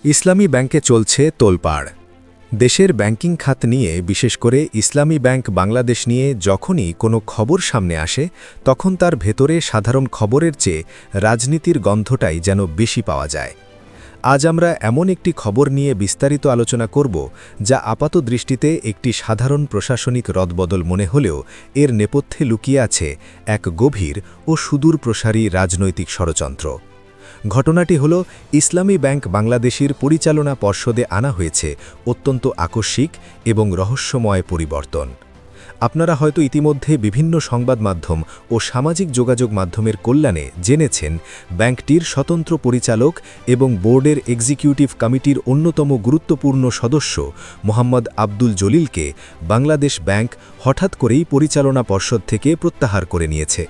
ইসলামী ব্যাংকে চলছে তোলপাড়। দেশের ব্যাংকিং খাত নিয়ে, বিশেষ করে ইসলামী ব্যাংক বাংলাদেশ নিয়ে যখনই কোনো খবর সামনে আসে, তখন তার ভেতরে সাধারণ খবরের চেয়ে রাজনীতির গন্ধটাই যেন বেশি পাওয়া যায়। আজ আমরা এমন একটি খবর নিয়ে বিস্তারিত আলোচনা করব, যা আপাত দৃষ্টিতে একটি সাধারণ প্রশাসনিক রদবদল মনে হলেও এর নেপথ্যে লুকিয়ে আছে এক গভীর ও সুদূর প্রসারী রাজনৈতিক ষড়যন্ত্র। ঘটনাটি হল, ইসলামী ব্যাংক বাংলাদেশের পরিচালনা পর্ষদে আনা হয়েছে অত্যন্ত আকস্মিক এবং রহস্যময় পরিবর্তন। আপনারা হয়তো ইতিমধ্যে বিভিন্ন সংবাদ মাধ্যম ও সামাজিক যোগাযোগ মাধ্যমের কল্যাণে জেনেছেন, ব্যাংকটির স্বতন্ত্র পরিচালক এবং বোর্ডের এক্সিকিউটিভ কমিটির অন্যতম গুরুত্বপূর্ণ সদস্য মোহাম্মদ আব্দুল জলিলকে বাংলাদেশ ব্যাংক হঠাৎ করেই পরিচালনা পর্ষদ থেকে প্রত্যাহার করে নিয়েছে।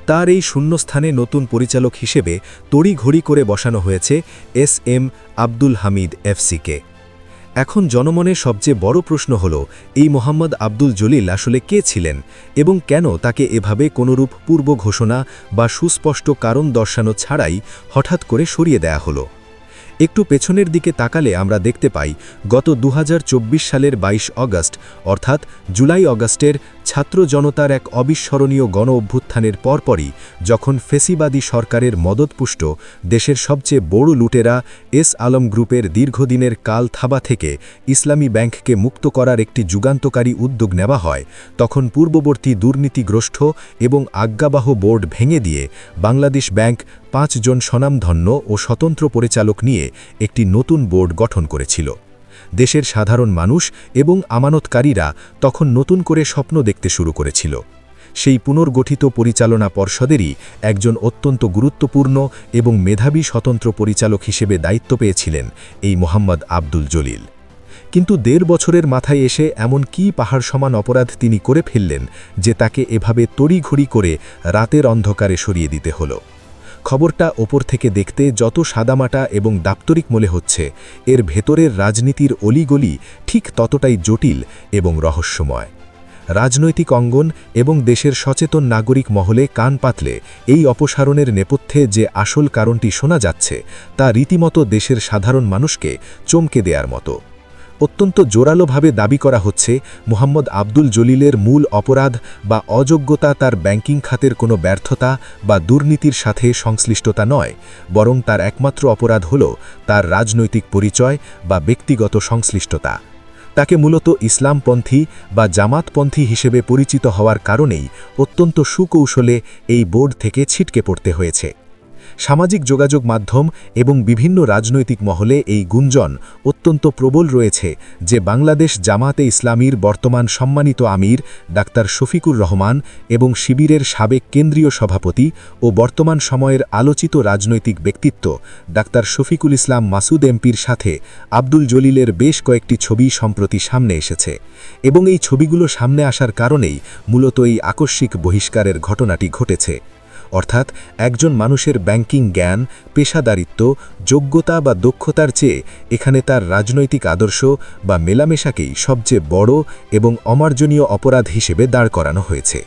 তার এই শূন্যস্থানে নতুন পরিচালক হিসেবে তড়িঘড়ি করে বসানো হয়েছে এস.এম. আব্দুল হামিদ এফসিকে। এখন জনমনে সবচেয়ে বড় প্রশ্ন হল, এই মোহাম্মদ আব্দুল জলিল আসলে কে ছিলেন এবং কেন তাকে এভাবে কোনরূপ পূর্ব ঘোষণা বা সুস্পষ্ট কারণ দর্শানো ছাড়াই হঠাৎ করে সরিয়ে দেয়া হলো। একটু পেছনের দিকে তাকালে আমরা দেখতে পাই, গত ২০২৪ সালের ২২ অগস্ট অর্থাৎ জুলাই অগস্টের ছাত্র জনতার এক অবিস্মরণীয় গণ অভ্যুত্থানের পরপরই, যখন ফেসিবাদী সরকারের মদতপুষ্ট দেশের সবচেয়ে বড় লুটেরা এস আলম গ্রুপের দীর্ঘদিনের কাল থাবা থেকে ইসলামী ব্যাংককে মুক্ত করার একটি যুগান্তকারী উদ্যোগ নেওয়া হয়, তখন পূর্ববর্তী দুর্নীতিগ্রস্ত এবং আজ্ঞাবাহ বোর্ড ভেঙে দিয়ে বাংলাদেশ ব্যাংক ৫ জন স্বনামধন্য ও স্বতন্ত্র পরিচালক নিয়ে একটি নতুন বোর্ড গঠন করেছিল। দেশের সাধারণ মানুষ এবং আমানতকারীরা তখন নতুন করে স্বপ্ন দেখতে শুরু করেছিল। সেই পুনর্গঠিত পরিচালনা পর্ষদেরই একজন অত্যন্ত গুরুত্বপূর্ণ এবং মেধাবী স্বতন্ত্র পরিচালক হিসেবে দায়িত্ব পেয়েছিলেন এই মোহাম্মদ আব্দুল জলিল। কিন্তু ১.৫ বছরের মাথায় এসে এমন কি পাহাড় সমান অপরাধ তিনি করে ফেললেন যে তাকে এভাবে তড়িঘড়ি করে রাতের অন্ধকারে সরিয়ে দিতে হলো। খবরটা ওপর থেকে দেখতে যত সাদামাটা এবং দাপ্তরিক মনে হচ্ছে, এর ভেতরের রাজনীতির অলিগলি ঠিক ততটাই জটিল এবং রহস্যময়। রাজনৈতিক অঙ্গন এবং দেশের সচেতন নাগরিক মহলে কান পাতলে এই অপসারণের নেপথ্যে যে আসল কারণটি শোনা যাচ্ছে, তা রীতিমতো দেশের সাধারণ মানুষকে চমকে দেওয়ার মতো। অত্যন্ত জোরালোভাবে দাবি করা হচ্ছে, মোহাম্মদ আব্দুল জলিলের মূল অপরাধ বা অযোগ্যতা তার ব্যাংকিং খাতের কোনো ব্যর্থতা বা দুর্নীতির সাথে সংশ্লিষ্টতা নয়, বরং তার একমাত্র অপরাধ হল তার রাজনৈতিক পরিচয় বা ব্যক্তিগত সংশ্লিষ্টতা। তাকে মূলত ইসলামপন্থী বা জামাতপন্থী হিসেবে পরিচিত হওয়ার কারণেই অত্যন্ত সুকৌশলে এই বোর্ড থেকে ছিটকে পড়তে হয়েছে। সামাজিক যোগাযোগ মাধ্যম এবং বিভিন্ন রাজনৈতিক মহলে এই গুঞ্জন অত্যন্ত প্রবল রয়েছে যে বাংলাদেশ জামাতে ইসলামীর বর্তমান সম্মানিত আমির ডাক্তার শফিকুর রহমান এবং শিবিরের সাবেক কেন্দ্রীয় সভাপতি ও বর্তমান সময়ের আলোচিত রাজনৈতিক ব্যক্তিত্ব ডাক্তার শফিকুল ইসলাম মাসুদ এমপির সাথে আব্দুল জলিলের বেশ কয়েকটি ছবি সম্প্রতি সামনে এসেছে এবং এই ছবিগুলো সামনে আসার কারণেই মূলত এই আকস্মিক বহিষ্কারের ঘটনাটি ঘটেছে। অর্থাৎ একজন মানুষের ব্যাংকিং জ্ঞান, পেশাদারিত্ব, যোগ্যতা বা দক্ষতার চেয়ে এখানে তার রাজনৈতিক আদর্শ বা মেলামেশাকেই সবচেয়ে বড় এবং অমার্জনীয় অপরাধ হিসেবে দাঁড় করানো হয়েছে।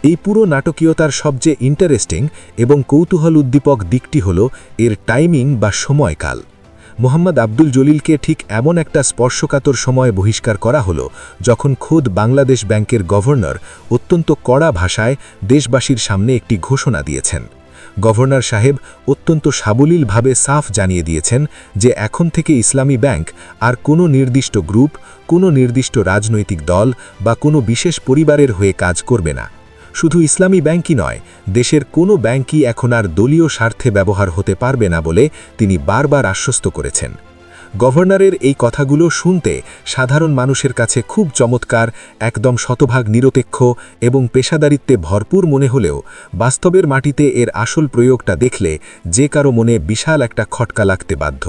এই পুরো নাটকীয়তার সবচেয়ে ইন্টারেস্টিং এবং কৌতূহল উদ্দীপক দিকটি হল এর টাইমিং বা সময়কাল। মোহাম্মদ আব্দুল জলিলকে ঠিক এমন একটা স্পর্শকাতর সময়ে বহিষ্কার করা হলো, যখন খোদ বাংলাদেশ ব্যাংকের গভর্নর অত্যন্ত কড়া ভাষায় দেশবাসীর সামনে একটি ঘোষণা দিয়েছেন। গভর্নর সাহেব অত্যন্ত সাবলীলভাবে সাফ জানিয়ে দিয়েছেন যে এখন থেকে ইসলামী ব্যাংক আর কোনো নির্দিষ্ট গ্রুপ, কোনো নির্দিষ্ট রাজনৈতিক দল বা কোনো বিশেষ পরিবারের হয়ে কাজ করবে না। শুধু ইসলামী ব্যাংকই নয়, দেশের কোনো ব্যাংকই এখন আর দলীয় স্বার্থে ব্যবহার হতে পারবে না বলে তিনি বারবার আশ্বস্ত করেছেন। গভর্নরের এই কথাগুলো শুনতে সাধারণ মানুষের কাছে খুব চমৎকার, একদম শতভাগ নিরপেক্ষ এবং পেশাদারিত্বে ভরপুর মনে হলেও বাস্তবের মাটিতে এর আসল প্রয়োগটা দেখলে যে কারো মনে বিশাল একটা খটকা লাগতে বাধ্য।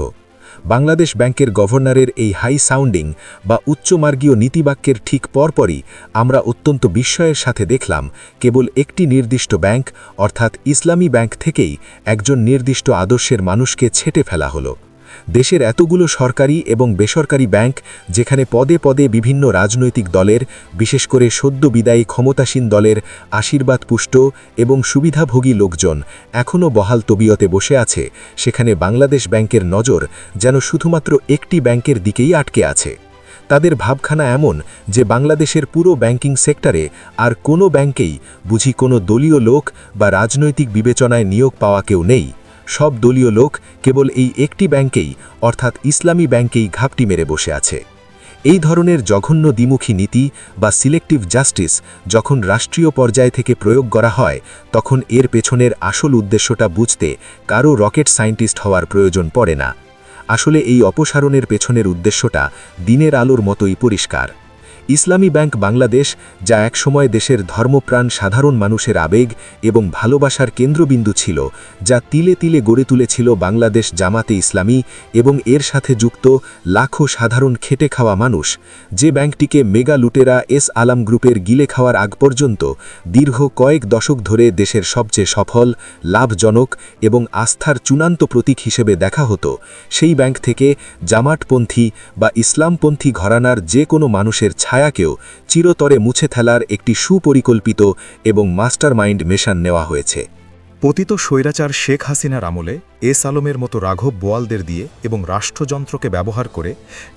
বাংলাদেশ ব্যাংকের গভর্নরের এই হাই সাউন্ডিং বা উচ্চমার্গীয় নীতিবাক্যের ঠিক পরপরই আমরা অত্যন্ত বিস্ময়ের সাথে দেখলাম, কেবল একটি নির্দিষ্ট ব্যাংক অর্থাৎ ইসলামী ব্যাংক থেকেই একজন নির্দিষ্ট আদর্শের মানুষকে ছেঁটে ফেলা হলো। দেশের এতগুলো সরকারি এবং বেসরকারি ব্যাংক, যেখানে পদে পদে বিভিন্ন রাজনৈতিক দলের, বিশেষ করে সদ্য বিদায়ী ক্ষমতাসীন দলের আশীর্বাদপুষ্ট এবং সুবিধাভোগী লোকজন এখনও বহাল তবিয়তে বসে আছে, সেখানে বাংলাদেশ ব্যাংকের নজর যেন শুধুমাত্র একটি ব্যাংকের দিকেই আটকে আছে। তাদের ভাবখানা এমন যে বাংলাদেশের পুরো ব্যাংকিং সেক্টরে আর কোনো ব্যাংকেই বুঝি কোনো দলীয় লোক বা রাজনৈতিক বিবেচনায় নিয়োগ পাওয়া কেউ নেই। সব দলীয় লোক কেবল এই একটি ব্যাংকেই, অর্থাৎ ইসলামী ব্যাংকেই ঘাপটি মেরে বসে আছে। এই ধরনের জঘন্য দ্বিমুখী নীতি বা সিলেক্টিভ জাস্টিস যখন রাষ্ট্রীয় পর্যায় থেকে প্রয়োগ করা হয়, তখন এর পেছনের আসল উদ্দেশ্যটা বুঝতে কারও রকেট সায়েন্টিস্ট হওয়ার প্রয়োজন পড়ে না। আসলে এই অপসারণের পেছনের উদ্দেশ্যটা দিনের আলোর মতোই পরিষ্কার। ইসলামী ব্যাংক বাংলাদেশ, যা একসময় দেশের ধর্মপ্রাণ সাধারণ মানুষের আবেগ এবং ভালোবাসার কেন্দ্রবিন্দু ছিল, যা তিলে তিলে গড়ে তুলেছিল বাংলাদেশ জামাতে ইসলামী এবং এর সাথে যুক্ত লাখো সাধারণ খেটে খাওয়া মানুষ, যে ব্যাংকটিকে মেগা লুটেরা এস আলম গ্রুপের গিলে খাওয়ার আগ পর্যন্ত দীর্ঘ কয়েক দশক ধরে দেশের সবচেয়ে সফল, লাভজনক এবং আস্থার চূড়ান্ত প্রতীক হিসেবে দেখা হতো, সেই ব্যাংক থেকে জামাতপন্থী বা ইসলামপন্থী ঘরানার যে কোনো মানুষের ছায়াকেও চিরতরে মুছে ফেলার একটি সুপরিকল্পিত এবং মাস্টারমাইন্ড মিশন নেওয়া হয়েছে। পতিত স্বৈরাচার শেখ হাসিনার আমলে এস আলমের মতো রাঘব বোয়ালদের দিয়ে এবং রাষ্ট্রযন্ত্রকে ব্যবহার করে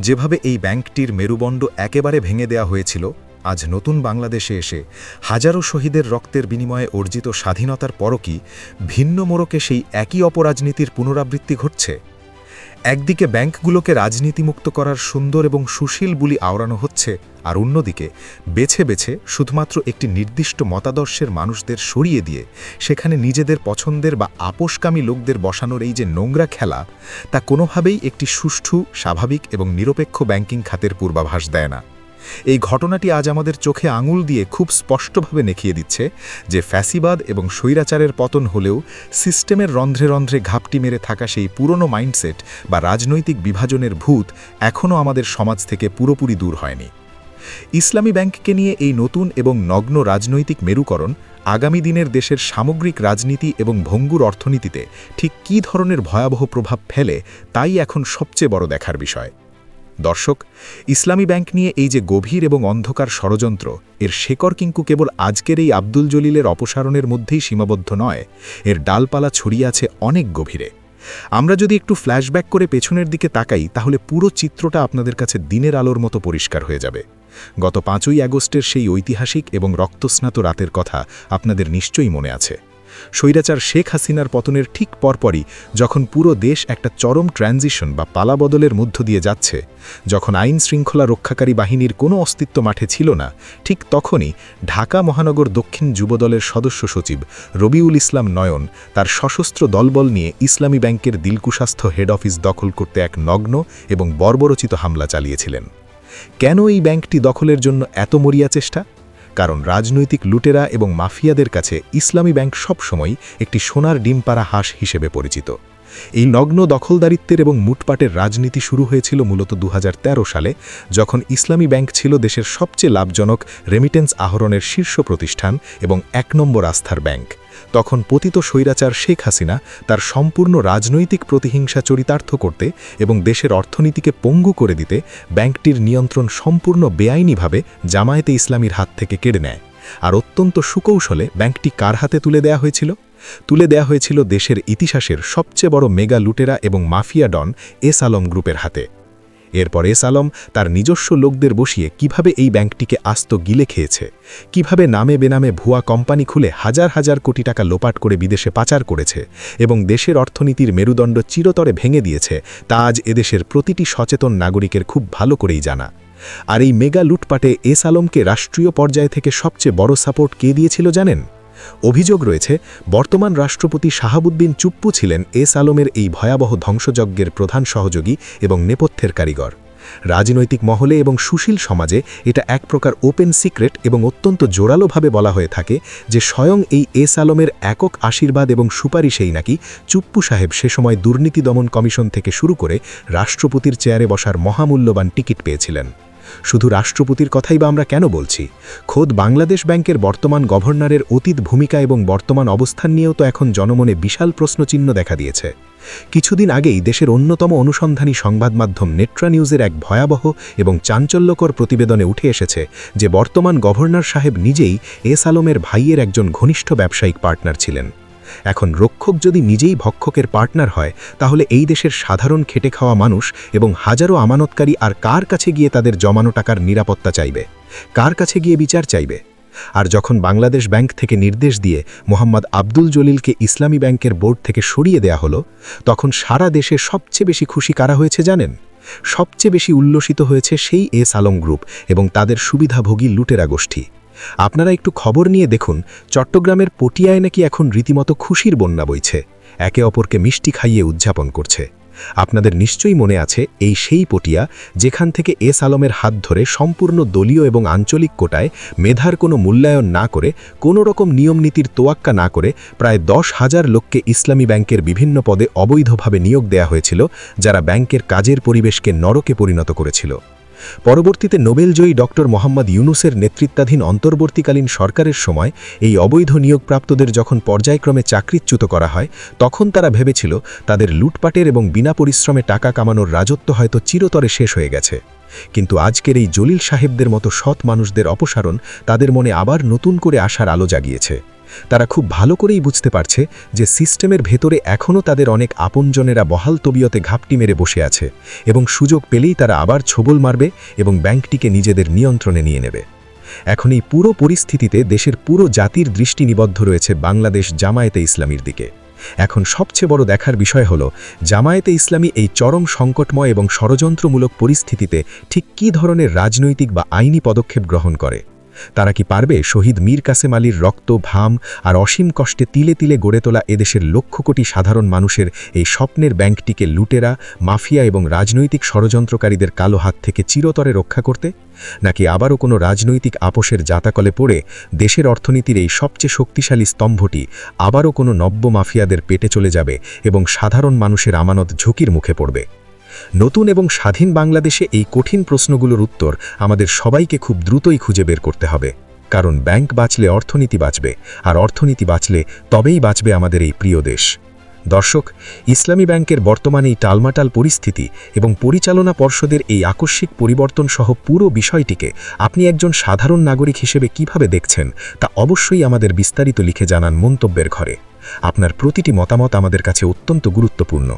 যেভাবে এই ব্যাংকটির মেরুদণ্ড একেবারে ভেঙে দেয়া হয়েছিল, আজ নতুন বাংলাদেশে এসে হাজারো শহীদের রক্তের বিনিময়ে অর্জিত স্বাধীনতার পরও কি ভিন্ন মোড়কে সেই একই অপরাজনীতির পুনরাবৃত্তি ঘটছে? একদিকে ব্যাংকগুলোকে রাজনীতিমুক্ত করার সুন্দর এবং সুশীল বুলি আওড়ানো হচ্ছে, আর অন্যদিকে বেছে বেছে শুধুমাত্র একটি নির্দিষ্ট মতাদর্শের মানুষদের সরিয়ে দিয়ে সেখানে নিজেদের পছন্দের বা আপোষকামী লোকদের বসানোর এই যে নোংরা খেলা, তা কোনোভাবেই একটি সুষ্ঠু, স্বাভাবিক এবং নিরপেক্ষ ব্যাংকিং খাতের পূর্বাভাস দেয় না। এই ঘটনাটি আজ আমাদের চোখে আঙুল দিয়ে খুব স্পষ্টভাবে দেখিয়ে দিচ্ছে যে ফ্যাসিবাদ এবং স্বৈরাচারের পতন হলেও সিস্টেমের রন্ধ্রে রন্ধ্রে ঘাপটি মেরে থাকা সেই পুরনো মাইন্ডসেট বা রাজনৈতিক বিভাজনের ভূত এখনও আমাদের সমাজ থেকে পুরোপুরি দূর হয়নি। ইসলামী ব্যাংককে নিয়ে এই নতুন এবং নগ্ন রাজনৈতিক মেরুকরণ আগামী দিনের দেশের সামগ্রিক রাজনীতি এবং ভঙ্গুর অর্থনীতিতে ঠিক কী ধরনের ভয়াবহ প্রভাব ফেলে, তাই এখন সবচেয়ে বড় দেখার বিষয়। দর্শক, ইসলামী ব্যাংক নিয়ে এই যে গভীর এবং অন্ধকার ষড়যন্ত্র, এর শেকড় কিন্তু কেবল আজকের এই আব্দুল জলিলের অপসারণের মধ্যেই সীমাবদ্ধ নয়, এর ডালপালা ছড়িয়ে আছে অনেক গভীরে। আমরা যদি একটু ফ্ল্যাশব্যাক করে পেছনের দিকে তাকাই, তাহলে পুরো চিত্রটা আপনাদের কাছে দিনের আলোর মতো পরিষ্কার হয়ে যাবে। গত 5ই আগস্টের সেই ঐতিহাসিক এবং রক্তস্নাত রাতের কথা আপনাদের নিশ্চয়ই মনে আছে। স্বৈরাচার শেখ হাসিনার পতনের ঠিক পরপরই যখন পুরো দেশ একটা চরম ট্রানজিশন বা পালাবদলের মধ্য দিয়ে যাচ্ছে, যখন আইন শৃঙ্খলা রক্ষাকারী বাহিনীর কোনো অস্তিত্ব মাঠে ছিল না, ঠিক তখনই ঢাকা মহানগর দক্ষিণ যুবদলের সদস্য সচিব রবিউল ইসলাম নয়ন তার সশস্ত্র দলবল নিয়ে ইসলামী ব্যাংকের দিলকুশাস্থ হেড অফিস দখল করতে এক নগ্ন এবং বর্বরচিত হামলা চালিয়েছিলেন। কেন এই ব্যাংকটি দখলের জন্য এত মরিয়া চেষ্টা? কারণ রাজনৈতিক লুটেরা এবং মাফিয়াদের কাছে ইসলামী ব্যাংক সবসময় একটি সোনার ডিম পাড়া হাঁস হিসেবে পরিচিত। এই নগ্ন দখলদারিত্বের এবং মুটপাটের রাজনীতি শুরু হয়েছিল মূলত 2013 সালে, যখন ইসলামী ব্যাংক ছিল দেশের সবচেয়ে লাভজনক রেমিটেন্স আহরণের শীর্ষ প্রতিষ্ঠান এবং 1 নম্বর আস্থার ব্যাংক। তখন পতিত স্বৈরাচার শেখ হাসিনা তার সম্পূর্ণ রাজনৈতিক প্রতিহিংসা চরিতার্থ করতে এবং দেশের অর্থনীতিকে পঙ্গু করে দিতে ব্যাংকটির নিয়ন্ত্রণ সম্পূর্ণ বেআইনিভাবে জামায়াতে ইসলামীর হাত থেকে কেড়ে নেয়। আর অত্যন্ত সুকৌশলে ব্যাংকটি কার হাতে তুলে দেয়া হয়েছিল? তুলে দেয়া হয়েছিল দেশের ইতিহাসের সবচেয়ে বড় মেগা লুটেরা এবং মাফিয়া ডন এস আলম গ্রুপের হাতে। এরপর এস আলম তার নিজস্ব লোকদের বসিয়ে কিভাবে এই ব্যাংকটিকে আস্ত গিলে খেয়েছে, কিভাবে নামে বেনামে ভুয়া কোম্পানি খুলে হাজার হাজার কোটি টাকা লোপাট করে বিদেশে পাচার করেছে এবং দেশের অর্থনীতির মেরুদণ্ড চিরতরে ভেঙে দিয়েছে, তা আজ এদেশের প্রতিটি সচেতন নাগরিকের খুব ভালো করেই জানা। আর এই মেগা লুটপাটে এস আলমকে রাষ্ট্রীয় পর্যায় থেকে সবচেয়ে বড় সাপোর্ট কে দিয়েছিল জানেন? অভিযোগ রয়েছে বর্তমান রাষ্ট্রপতি শাহাবুদ্দিন চুপ্পু ছিলেন এস আলমের এই ভয়াবহ ধ্বংসযজ্ঞের প্রধান সহযোগী এবং নেপথ্যের কারিগর। রাজনৈতিক মহলে এবং সুশীল সমাজে এটা এক প্রকার ওপেন সিক্রেট এবং অত্যন্ত জোরালোভাবে বলা হয়ে থাকে যে স্বয়ং এই এস আলমের একক আশীর্বাদ এবং সুপারিশেই নাকি চুপ্পু সাহেব সে সময় দুর্নীতি দমন কমিশন থেকে শুরু করে রাষ্ট্রপতির চেয়ারে বসার মহামূল্যবান টিকিট পেয়েছিলেন। শুধু রাষ্ট্রপতির কথাই বা আমরা কেন বলছি, খোদ বাংলাদেশ ব্যাংকের বর্তমান গভর্নরের অতীত ভূমিকা এবং বর্তমান অবস্থান নিয়েও তো এখন জনমনে বিশাল প্রশ্নচিহ্ন দেখা দিয়েছে। কিছুদিন আগেই দেশের অন্যতম অনুসন্ধানী সংবাদ মাধ্যম নেট্রা নিউজের এক ভয়াবহ এবং চাঞ্চল্যকর প্রতিবেদনে উঠে এসেছে যে বর্তমান গভর্নর সাহেব নিজেই এস আলমের ভাইয়ের একজন ঘনিষ্ঠ ব্যবসায়িক পার্টনার ছিলেন। এখন রক্ষক যদি নিজেই ভক্ষকের পার্টনার হয়, তাহলে এই দেশের সাধারণ খেটে খাওয়া মানুষ এবং হাজারো আমানতকারী আর কার কাছে গিয়ে তাদের জমানো টাকার নিরাপত্তা চাইবে, কার কাছে গিয়ে বিচার চাইবে? আর যখন বাংলাদেশ ব্যাংক থেকে নির্দেশ দিয়ে মোহাম্মদ আব্দুল জলিলকে ইসলামী ব্যাংকের বোর্ড থেকে সরিয়ে দেয়া হলো, তখন সারা দেশে সবচেয়ে বেশি খুশি কারা হয়েছে জানেন? সবচেয়ে বেশি উল্লসিত হয়েছে সেই এস আলম গ্রুপ এবং তাদের সুবিধাভোগী লুটেরা গোষ্ঠী। আপনারা একটু খবর নিয়ে দেখুন, চট্টগ্রামের পটিয়ায় নাকি এখন রীতিমতো খুশির বন্যা বইছে, একে অপরকে মিষ্টি খাইয়ে উদযাপন করছে। আপনাদের নিশ্চয়ই মনে আছে এই সেই পটিয়া যেখান থেকে এস আলমের হাত ধরে সম্পূর্ণ দলীয় এবং আঞ্চলিক কোটায় মেধার কোনো মূল্যায়ন না করে, কোনো রকম নিয়মনীতির তোয়াক্কা না করে প্রায় 10,000 লোককে ইসলামী ব্যাংকের বিভিন্ন পদে অবৈধভাবে নিয়োগ দেয়া হয়েছিল, যারা ব্যাংকের কাজের পরিবেশকে নরকে পরিণত করেছিল। পরবর্তীতে নোবেলজয়ী ডক্টর মোহাম্মদ ইউনুসের নেতৃত্বাধীন অন্তর্বর্তীকালীন সরকারের সময় এই অবৈধ নিয়োগপ্রাপ্তদের যখন পর্যায়ক্রমে চাকরিচ্যুত করা হয়, তখন তারা ভেবেছিল তাদের লুটপাটের এবং বিনা পরিশ্রমে টাকা কামানোর রাজত্ব হয়তো চিরতরে শেষ হয়ে গেছে। কিন্তু আজকের এই জলিল সাহেবদের মতো সৎ মানুষদের অপসারণ তাদের মনে আবার নতুন করে আশার আলো জাগিয়েছে। তারা খুব ভালো করেই বুঝতে পারছে যে সিস্টেমের ভেতরে এখনও তাদের অনেক আপনজনেরা বহাল তবিয়তে ঘাপটি মেরে বসে আছে এবং সুযোগ পেলেই তারা আবার ছোবল মারবে এবং ব্যাংকটিকে নিজেদের নিয়ন্ত্রণে নিয়ে নেবে। এখন এই পুরো পরিস্থিতিতে দেশের পুরো জাতির দৃষ্টি নিবদ্ধ রয়েছে বাংলাদেশ জামায়াতে ইসলামীর দিকে। এখন সবচেয়ে বড় দেখার বিষয় হল জামায়াতে ইসলামী এই চরম সংকটময় এবং ষড়যন্ত্রমূলক পরিস্থিতিতে ঠিক কী ধরনের রাজনৈতিক বা আইনি পদক্ষেপ গ্রহণ করে। তারা কি পারবে শহীদ মীর কাসেম আলীর রক্ত, ঘাম আর অসীম কষ্টে তিলে তিলে গড়ে তোলা এদেশের লক্ষ কোটি সাধারণ মানুষের এই স্বপ্নের ব্যাংকটিকে লুটেরা, মাফিয়া এবং রাজনৈতিক ষড়যন্ত্রকারীদের কালো হাত থেকে চিরতরে রক্ষা করতে? নাকি আবারও কোনো রাজনৈতিক আপোষের জাতাকলে পড়ে দেশের অর্থনীতির এই সবচেয়ে শক্তিশালী স্তম্ভটি আবারও কোনো নব্য মাফিয়াদের পেটে চলে যাবে এবং সাধারণ মানুষের আমানত ঝুঁকির মুখে পড়বে? নতুন এবং স্বাধীন বাংলাদেশে এই কঠিন প্রশ্নগুলোর উত্তর আমাদের সবাইকে খুব দ্রুতই খুঁজে বের করতে হবে, কারণ ব্যাংক বাঁচলে অর্থনীতি বাঁচবে, আর অর্থনীতি বাঁচলে তবেই বাঁচবে আমাদের এই প্রিয় দেশ। দর্শক, ইসলামী ব্যাংকের বর্তমানে এই টালমাটাল পরিস্থিতি এবং পরিচালনা পর্ষদের এই আকস্মিক পরিবর্তন সহ পুরো বিষয়টিকে আপনি একজন সাধারণ নাগরিক হিসেবে কিভাবে দেখছেন তা অবশ্যই আমাদের বিস্তারিত লিখে জানান মন্তব্যের ঘরে। আপনার প্রতিটি মতামত আমাদের কাছে অত্যন্ত গুরুত্বপূর্ণ।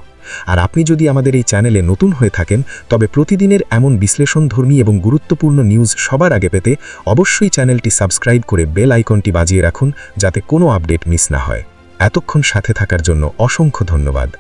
আর আপনি যদি আমাদের এই চ্যানেলে নতুন হয়ে থাকেন, তবে প্রতিদিনের এমন বিশ্লেষণধর্মী এবং গুরুত্বপূর্ণ নিউজ সবার আগে পেতে অবশ্যই চ্যানেলটি সাবস্ক্রাইব করে বেল আইকনটি বাজিয়ে রাখুন, যাতে কোনো আপডেট মিস না হয়। এতক্ষণ সাথে থাকার জন্য অসংখ্য ধন্যবাদ।